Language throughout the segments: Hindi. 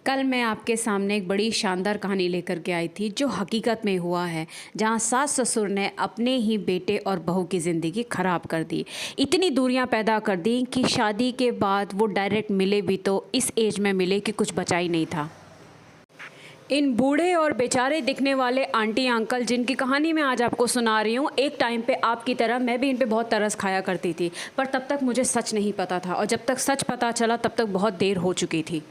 कल मैं आपके सामने एक बड़ी शानदार कहानी लेकर के आई थी जो हकीकत में हुआ है, जहां सास ससुर ने अपने ही बेटे और बहू की ज़िंदगी ख़राब कर दी। इतनी दूरियां पैदा कर दी कि शादी के बाद वो डायरेक्ट मिले भी तो इस एज में मिले कि कुछ बचा ही नहीं था। इन बूढ़े और बेचारे दिखने वाले आंटी अंकल जिनकी कहानी मैं आज आपको सुना रही हूँ, एक टाइम पे आपकी तरह मैं भी इन पे बहुत तरस खाया करती थी, पर तब तक मुझे सच नहीं पता था और जब तक सच पता चला तब तक बहुत देर हो चुकी थी।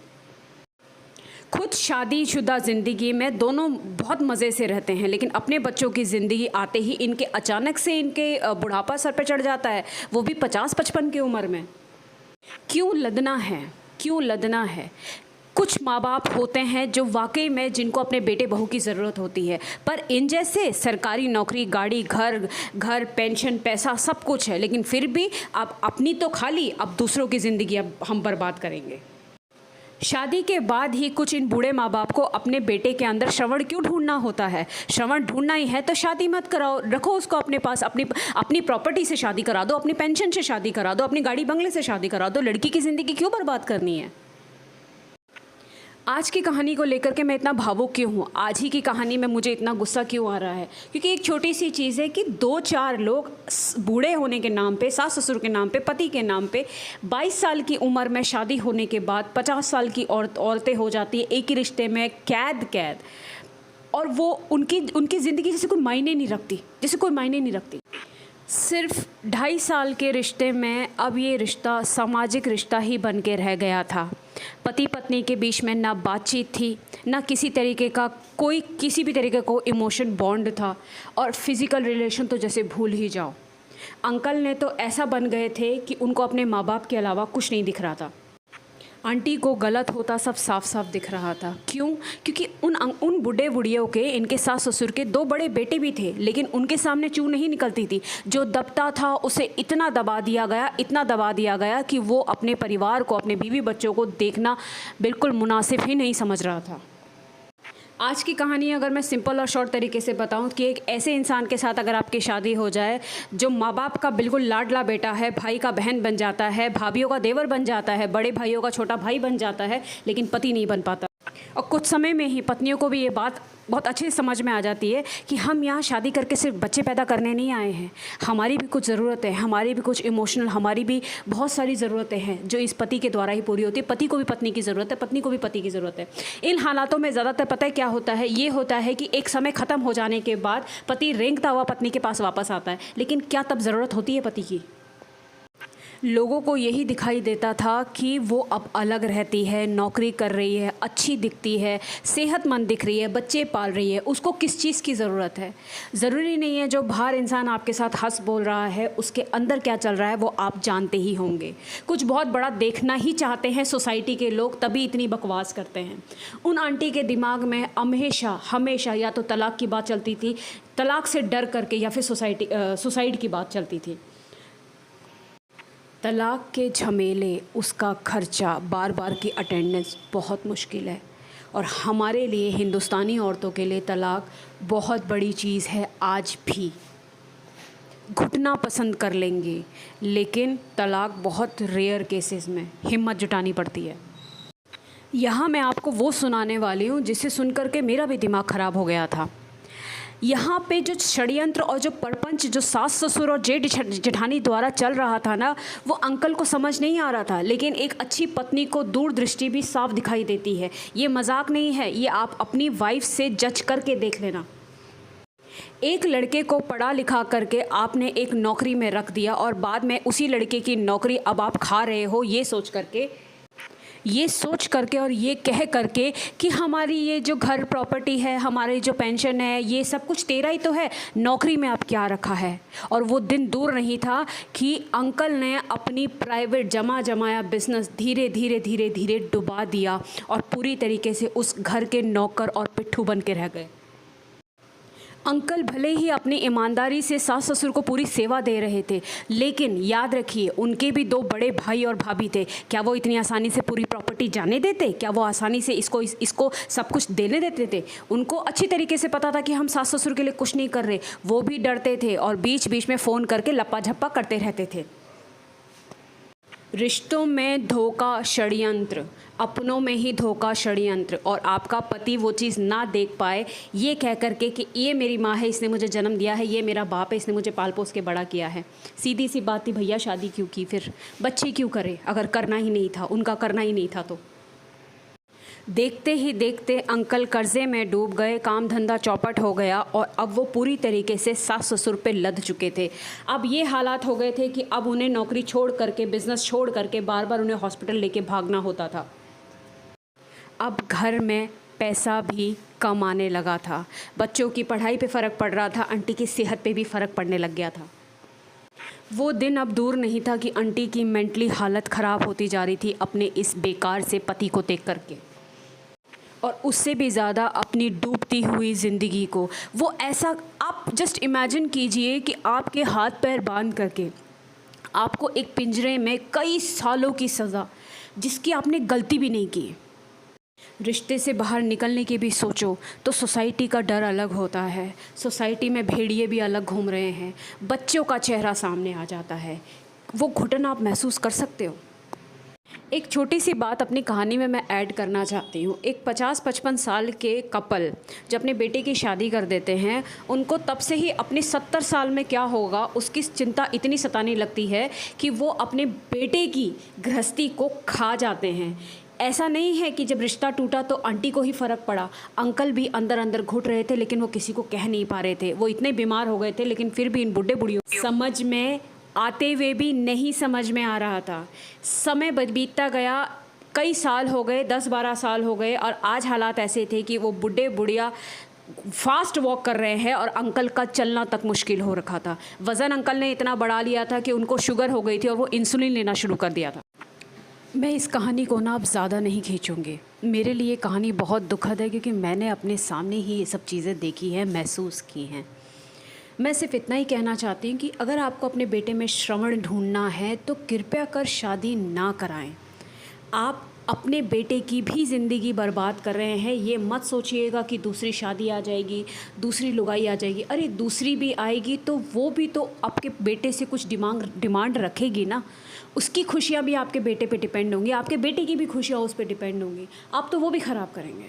खुद शादीशुदा ज़िंदगी में दोनों बहुत मज़े से रहते हैं, लेकिन अपने बच्चों की ज़िंदगी आते ही इनके अचानक से इनके बुढ़ापा सर पे चढ़ जाता है, वो भी 50-55 की उम्र में। क्यों लदना है, क्यों लदना है? कुछ माँ बाप होते हैं जो वाकई में जिनको अपने बेटे बहू की ज़रूरत होती है, पर इन जैसे सरकारी नौकरी, गाड़ी, घर पेंशन, पैसा सब कुछ है, लेकिन फिर भी अब अपनी तो खाली, अब दूसरों की ज़िंदगी अब हम बर्बाद करेंगे। शादी के बाद ही कुछ इन बूढ़े माँ बाप को अपने बेटे के अंदर श्रवण क्यों ढूंढना होता है? श्रवण ढूंढना ही है तो शादी मत कराओ, रखो उसको अपने पास, अपनी प्रॉपर्टी से शादी करा दो, अपनी पेंशन से शादी करा दो, अपनी गाड़ी बंगले से शादी करा दो। लड़की की ज़िंदगी क्यों बर्बाद करनी है? आज की कहानी को लेकर के मैं इतना भावुक क्यों हूँ, आज ही की कहानी में मुझे इतना गुस्सा क्यों आ रहा है? क्योंकि एक छोटी सी चीज़ है कि 2-4 लोग बूढ़े होने के नाम पे, सास ससुर के नाम पे, पति के नाम पे 22 साल की उम्र में शादी होने के बाद 50 साल की औरतें हो जाती है एक ही रिश्ते में कैद, और वो उनकी ज़िंदगी जैसे कोई मायने नहीं रखती, जैसे कोई मायने नहीं रखती। सिर्फ 2.5 साल के रिश्ते में अब ये रिश्ता सामाजिक रिश्ता ही बन के रह गया था। पति पत्नी के बीच में ना बातचीत थी, ना किसी तरीके का किसी भी तरीके का इमोशन बॉन्ड था, और फिज़िकल रिलेशन तो जैसे भूल ही जाओ। अंकल ने तो ऐसा बन गए थे कि उनको अपने माँ बाप के अलावा कुछ नहीं दिख रहा था। आंटी को गलत होता सब साफ साफ दिख रहा था। क्यों? क्योंकि उन बूढ़े बुढ़ियों के, इनके सास ससुर के 2 बड़े बेटे भी थे, लेकिन उनके सामने चूं नहीं निकलती थी। जो दबता था उसे इतना दबा दिया गया कि वो अपने परिवार को, अपने बीवी बच्चों को देखना बिल्कुल मुनासिब ही नहीं समझ रहा था। आज की कहानी अगर मैं सिंपल और शॉर्ट तरीके से बताऊं कि एक ऐसे इंसान के साथ अगर आपकी शादी हो जाए जो माँ बाप का बिल्कुल लाडला बेटा है, भाई का बहन बन जाता है, भाभीियों का देवर बन जाता है, बड़े भाइयों का छोटा भाई बन जाता है, लेकिन पति नहीं बन पाता। और कुछ समय में ही पत्नियों को भी ये बात बहुत अच्छे से समझ में आ जाती है कि हम यहाँ शादी करके सिर्फ बच्चे पैदा करने नहीं आए हैं, हमारी भी कुछ ज़रूरत है, हमारी भी कुछ इमोशनल, हमारी भी बहुत सारी ज़रूरतें हैं जो इस पति के द्वारा ही पूरी होती है। पति को भी पत्नी की ज़रूरत है, पत्नी को भी पति की ज़रूरत है। इन हालातों में ज़्यादातर पता है क्या होता है? ये होता है कि एक समय ख़त्म हो जाने के बाद पति रेंगता हुआ पत्नी के पास वापस आता है, लेकिन क्या तब ज़रूरत होती है पति की? लोगों को यही दिखाई देता था कि वो अब अलग रहती है, नौकरी कर रही है, अच्छी दिखती है, सेहतमंद दिख रही है, बच्चे पाल रही है, उसको किस चीज़ की ज़रूरत है? ज़रूरी नहीं है जो बाहर इंसान आपके साथ हंस बोल रहा है उसके अंदर क्या चल रहा है वो आप जानते ही होंगे। कुछ बहुत बड़ा देखना ही चाहते हैं सोसाइटी के लोग, तभी इतनी बकवास करते हैं। उन आंटी के दिमाग में हमेशा या तो तलाक की बात चलती थी, तलाक से डर करके, या फिर सुसाइड की बात चलती थी। तलाक के झमेले, उसका खर्चा, बार बार की अटेंडेंस बहुत मुश्किल है, और हमारे लिए, हिंदुस्तानी औरतों के लिए तलाक बहुत बड़ी चीज़ है। आज भी घुटना पसंद कर लेंगे, लेकिन तलाक बहुत रेयर केसेस में हिम्मत जुटानी पड़ती है। यहाँ मैं आपको वो सुनाने वाली हूँ जिसे सुनकर के मेरा भी दिमाग ख़राब हो गया था। यहाँ पे जो षड्यंत्र और जो परपंच जो सास ससुर और जेठ जेठानी द्वारा चल रहा था ना, वो अंकल को समझ नहीं आ रहा था, लेकिन एक अच्छी पत्नी को दूरदृष्टि भी साफ दिखाई देती है। ये मजाक नहीं है, ये आप अपनी वाइफ से जज करके देख लेना। एक लड़के को पढ़ा लिखा करके आपने एक नौकरी में रख दिया, और बाद में उसी लड़के की नौकरी अब आप खा रहे हो, ये सोच करके और ये कह करके कि हमारी ये जो घर प्रॉपर्टी है, हमारी जो पेंशन है, ये सब कुछ तेरा ही तो है, नौकरी में अब क्या रखा है। और वो दिन दूर नहीं था कि अंकल ने अपनी प्राइवेट जमाया बिजनेस धीरे धीरे डुबा दिया, और पूरी तरीके से उस घर के नौकर और पिट्ठू बन के रह गए। अंकल भले ही अपनी ईमानदारी से सास ससुर को पूरी सेवा दे रहे थे, लेकिन याद रखिए उनके भी 2 बड़े भाई और भाभी थे। क्या वो इतनी आसानी से पूरी प्रॉपर्टी जाने देते? क्या वो आसानी से इसको सब कुछ देने देते थे? उनको अच्छी तरीके से पता था कि हम सास ससुर के लिए कुछ नहीं कर रहे। वो भी डरते थे और बीच बीच में फ़ोन करके लप्पा झप्पा करते रहते थे। रिश्तों में धोखा षड्यंत्र, अपनों में ही धोखा षड्यंत्र, और आपका पति वो चीज़ ना देख पाए ये कह करके कि ये मेरी माँ है, इसने मुझे जन्म दिया है, ये मेरा बाप है, इसने मुझे पाल पोस के बड़ा किया है। सीधी सी बात थी भैया, शादी क्यों की, फिर बच्चे क्यों करे अगर करना ही नहीं था, उनका करना ही नहीं था। तो देखते ही देखते अंकल कर्जे में डूब गए, काम धंधा चौपट हो गया और अब वो पूरी तरीके से सास ससुर पे लद चुके थे। अब ये हालात हो गए थे कि अब उन्हें नौकरी छोड़ करके, बिजनेस छोड़ करके बार बार उन्हें हॉस्पिटल लेके भागना होता था। अब घर में पैसा भी कम आने लगा था, बच्चों की पढ़ाई पे फ़र्क पड़ रहा था, आंटी की सेहत पे भी फ़र्क पड़ने लग गया था। वो दिन अब दूर नहीं था कि आंटी की मेंटली हालत ख़राब होती जा रही थी अपने इस बेकार से पति को देख करके, और उससे भी ज़्यादा अपनी डूबती हुई ज़िंदगी को। वो ऐसा, आप जस्ट इमेजिन कीजिए कि आपके हाथ पैर बांध करके आपको एक पिंजरे में कई सालों की सज़ा, जिसकी आपने गलती भी नहीं की। रिश्ते से बाहर निकलने की भी सोचो तो सोसाइटी का डर अलग होता है, सोसाइटी में भेड़िए भी अलग घूम रहे हैं, बच्चों का चेहरा सामने आ जाता है। वो घुटन आप महसूस कर सकते हो। एक छोटी सी बात अपनी कहानी में मैं ऐड करना चाहती हूँ। एक 50-55 साल के कपल जब अपने बेटे की शादी कर देते हैं, उनको तब से ही अपने 70 साल में क्या होगा उसकी चिंता इतनी सताने लगती है कि वो अपने बेटे की गृहस्थी को खा जाते हैं। ऐसा नहीं है कि जब रिश्ता टूटा तो आंटी को ही फ़र्क पड़ा, अंकल भी अंदर अंदर घुट रहे थे लेकिन वो किसी को कह नहीं पा रहे थे। वो इतने बीमार हो गए थे लेकिन फिर भी इन बुढ़े बुढ़ियों समझ में आते हुए भी नहीं समझ में आ रहा था। समय बीतता गया, कई साल हो गए, 10-12 साल हो गए, और आज हालात ऐसे थे कि वो बुढ़े बुढ़िया फास्ट वॉक कर रहे हैं और अंकल का चलना तक मुश्किल हो रखा था। वज़न अंकल ने इतना बढ़ा लिया था कि उनको शुगर हो गई थी और वो इंसुलिन लेना शुरू कर दिया था। मैं इस कहानी को ना अब ज़्यादा नहीं खींचूँगी। मेरे लिए कहानी बहुत दुखद है क्योंकि मैंने अपने सामने ही ये सब चीज़ें देखी हैं, महसूस की हैं। मैं सिर्फ इतना ही कहना चाहती हूँ कि अगर आपको अपने बेटे में श्रवण ढूंढना है तो कृपया कर शादी ना कराएं। आप अपने बेटे की भी ज़िंदगी बर्बाद कर रहे हैं। ये मत सोचिएगा कि दूसरी शादी आ जाएगी, दूसरी लुगाई आ जाएगी। अरे दूसरी भी आएगी तो वो भी तो आपके बेटे से कुछ डिमांड रखेगी ना। उसकी खुशियाँ भी आपके बेटे पे डिपेंड होंगी, आपके बेटे की भी खुशियाँ उस पर डिपेंड होंगी। आप तो वो भी ख़राब करेंगे।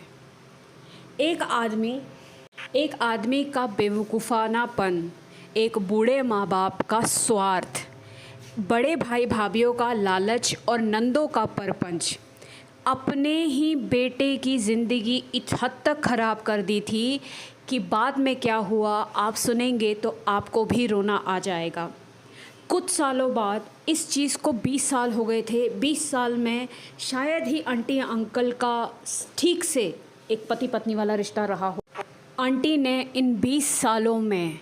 एक आदमी का बेवकूफ़ानापन, एक बूढ़े माँ बाप का स्वार्थ, बड़े भाई भाभीयों का लालच और नंदों का परपंच अपने ही बेटे की ज़िंदगी इस हद तक ख़राब कर दी थी कि बाद में क्या हुआ आप सुनेंगे तो आपको भी रोना आ जाएगा। कुछ सालों बाद, इस चीज़ को 20 साल हो गए थे, 20 साल में शायद ही आंटी अंकल का ठीक से एक पति पत्नी वाला रिश्ता रहा हो। आंटी ने इन 20 सालों में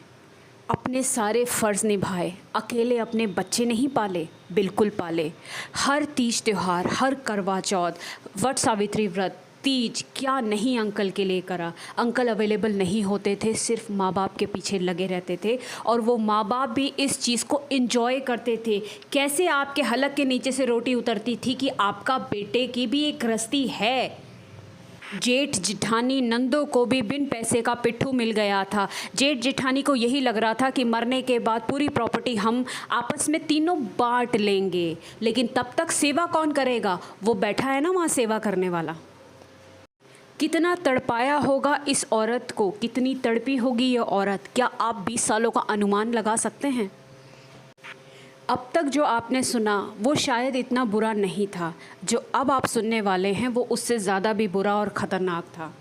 अपने सारे फ़र्ज़ निभाए। अकेले अपने बच्चे नहीं पाले, बिल्कुल पाले। हर तीज त्यौहार, हर करवा चौथ, वट सावित्री व्रत, तीज, क्या नहीं अंकल के लिए करा। अंकल अवेलेबल नहीं होते थे, सिर्फ माँ बाप के पीछे लगे रहते थे और वो माँ बाप भी इस चीज़ को एंजॉय करते थे। कैसे आपके हलक के नीचे से रोटी उतरती थी कि आपका बेटे की भी एक गृहस्थी है। जेठ जिठानी नंदों को भी बिन पैसे का पिट्ठू मिल गया था। जेठ जिठानी को यही लग रहा था कि मरने के बाद पूरी प्रॉपर्टी हम आपस में तीनों बांट लेंगे, लेकिन तब तक सेवा कौन करेगा। वो बैठा है ना वहाँ सेवा करने वाला। कितना तड़पाया होगा इस औरत को, कितनी तड़पी होगी ये औरत, क्या आप 20 सालों का अनुमान लगा सकते हैं। अब तक जो आपने सुना वो शायद इतना बुरा नहीं था, जो अब आप सुनने वाले हैं वो उससे ज़्यादा भी बुरा और ख़तरनाक था।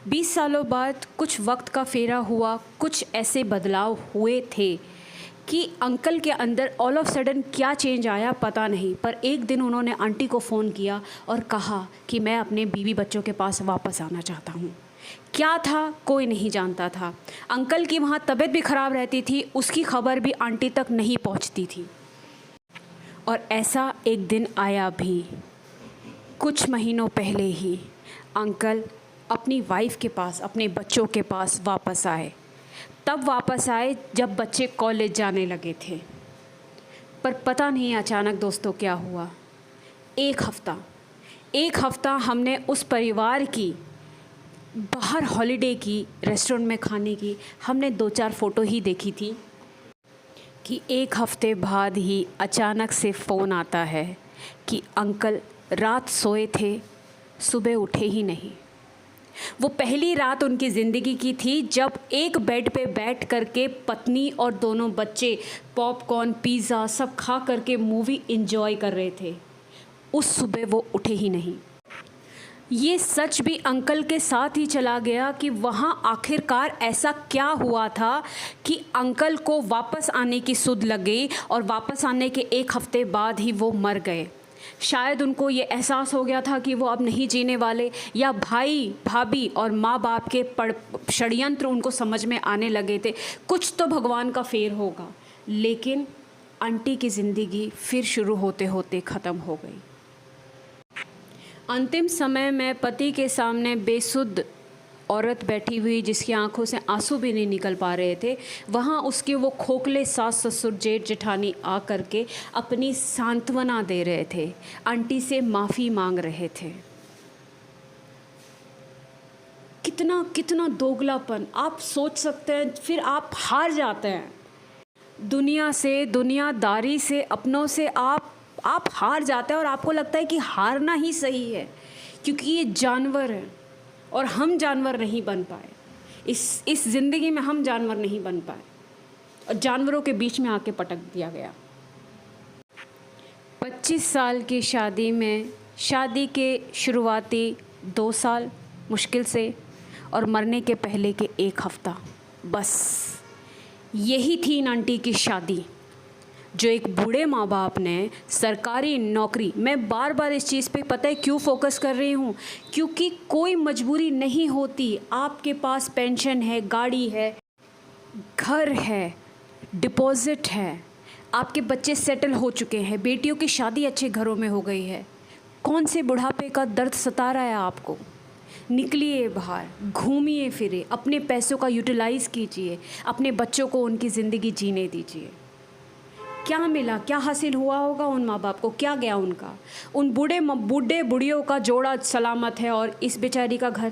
20 सालों बाद कुछ वक्त का फेरा हुआ, कुछ ऐसे बदलाव हुए थे कि अंकल के अंदर ऑल ऑफ सडन क्या चेंज आया पता नहीं, पर एक दिन उन्होंने आंटी को फ़ोन किया और कहा कि मैं अपने बीवी बच्चों के पास वापस आना चाहता हूँ। क्या था कोई नहीं जानता था। अंकल की वहाँ तबीयत भी ख़राब रहती थी, उसकी खबर भी आंटी तक नहीं पहुँचती थी। और ऐसा एक दिन आया भी, कुछ महीनों पहले ही अंकल अपनी वाइफ के पास, अपने बच्चों के पास वापस आए। तब वापस आए जब बच्चे कॉलेज जाने लगे थे। पर पता नहीं अचानक दोस्तों क्या हुआ। एक हफ़्ता हमने उस परिवार की बाहर हॉलिडे की, रेस्टोरेंट में खाने की, हमने 2-4 फ़ोटो ही देखी थी कि एक हफ़्ते बाद ही अचानक से फ़ोन आता है कि अंकल रात सोए थे, सुबह उठे ही नहीं। वो पहली रात उनकी ज़िंदगी की थी जब एक बेड पे बैठ करके पत्नी और दोनों बच्चे पॉपकॉर्न, पिज़्ज़ा सब खा करके मूवी एंजॉय कर रहे थे। उस सुबह वो उठे ही नहीं। ये सच भी अंकल के साथ ही चला गया कि वहाँ आखिरकार ऐसा क्या हुआ था कि अंकल को वापस आने की सुध लग गई और वापस आने के एक हफ़्ते बाद ही वो मर गए। शायद उनको ये एहसास हो गया था कि वो अब नहीं जीने वाले, या भाई भाभी और माँ बाप के षड्यंत्र उनको समझ में आने लगे थे। कुछ तो भगवान का फेर होगा। लेकिन आंटी की ज़िंदगी फिर शुरू होते होते ख़त्म हो गई। अंतिम समय में पति के सामने बेसुध औरत बैठी हुई जिसकी आंखों से आंसू भी नहीं निकल पा रहे थे, वहाँ उसके वो खोखले सास ससुर जेठ जेठानी आ करके अपनी सांत्वना दे रहे थे, आंटी से माफ़ी मांग रहे थे। कितना कितना दोगलापन आप सोच सकते हैं। फिर आप हार जाते हैं दुनिया से, दुनियादारी से, अपनों से आप हार जाते हैं और आपको लगता है कि हारना ही सही है, क्योंकि ये जानवर है और हम जानवर नहीं बन पाए। इस ज़िंदगी में हम जानवर नहीं बन पाए और जानवरों के बीच में आके पटक दिया गया। 25 साल की शादी में, शादी के शुरुआती 2 साल मुश्किल से और मरने के पहले के 1 हफ़्ता, बस यही थी इन आंटी की शादी, जो एक बूढ़े माँ बाप ने सरकारी नौकरी। मैं बार बार इस चीज़ पे पता है क्यों फोकस कर रही हूँ, क्योंकि कोई मजबूरी नहीं होती। आपके पास पेंशन है, गाड़ी है, घर है, डिपॉजिट है, आपके बच्चे सेटल हो चुके हैं, बेटियों की शादी अच्छे घरों में हो गई है। कौन से बुढ़ापे का दर्द सता रहा है आपको? निकलिए बाहर, घूमिए फिरे, अपने पैसों का यूटिलाइज़ कीजिए, अपने बच्चों को उनकी ज़िंदगी जीने दीजिए। क्या मिला, क्या हासिल हुआ होगा उन माँ बाप को? क्या गया उनका? उन बूढ़े बुढ़ियों का जोड़ा सलामत है और इस बेचारी का घर।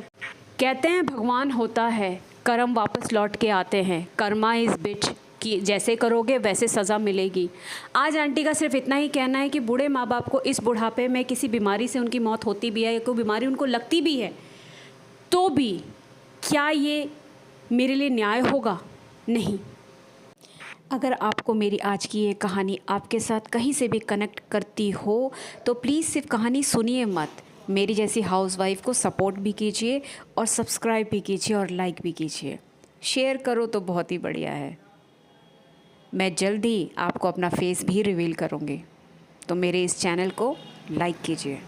कहते हैं भगवान होता है, कर्म वापस लौट के आते हैं। कर्मा इज़ बिच, कि जैसे करोगे वैसे सज़ा मिलेगी। आज आंटी का सिर्फ इतना ही कहना है कि बूढ़े माँ बाप को इस बुढ़ापे में किसी बीमारी से उनकी मौत होती भी है या कोई बीमारी उनको लगती भी है, तो भी क्या ये मेरे लिए न्याय होगा? नहीं। अगर आपको मेरी आज की ये कहानी आपके साथ कहीं से भी कनेक्ट करती हो तो प्लीज़ सिर्फ कहानी सुनिए मत, मेरी जैसी हाउसवाइफ को सपोर्ट भी कीजिए और सब्सक्राइब भी कीजिए और लाइक भी कीजिए। शेयर करो तो बहुत ही बढ़िया है। मैं जल्द ही आपको अपना फेस भी रिवील करूँगी, तो मेरे इस चैनल को लाइक कीजिए।